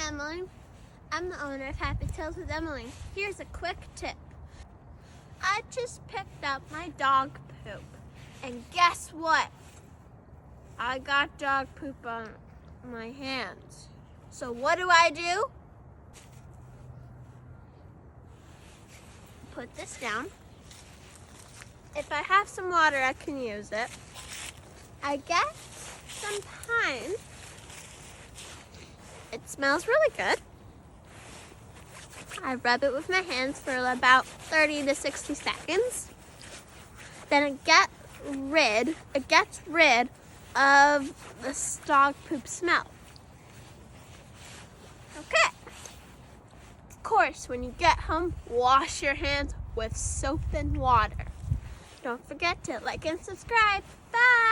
Emeline. I'm the owner of Happy Tales with Emeline. Here's a quick tip. I just picked up my dog poop. And guess what? I got dog poop on my hands. So what do? Put this down. If I have some water, I can use it. I get some pine. It smells really good. I rub it with my hands for about 30 to 60 seconds. Then it gets rid of the dog poop smell. Okay. Of course, when you get home, wash your hands with soap and water. Don't forget to like and subscribe. Bye.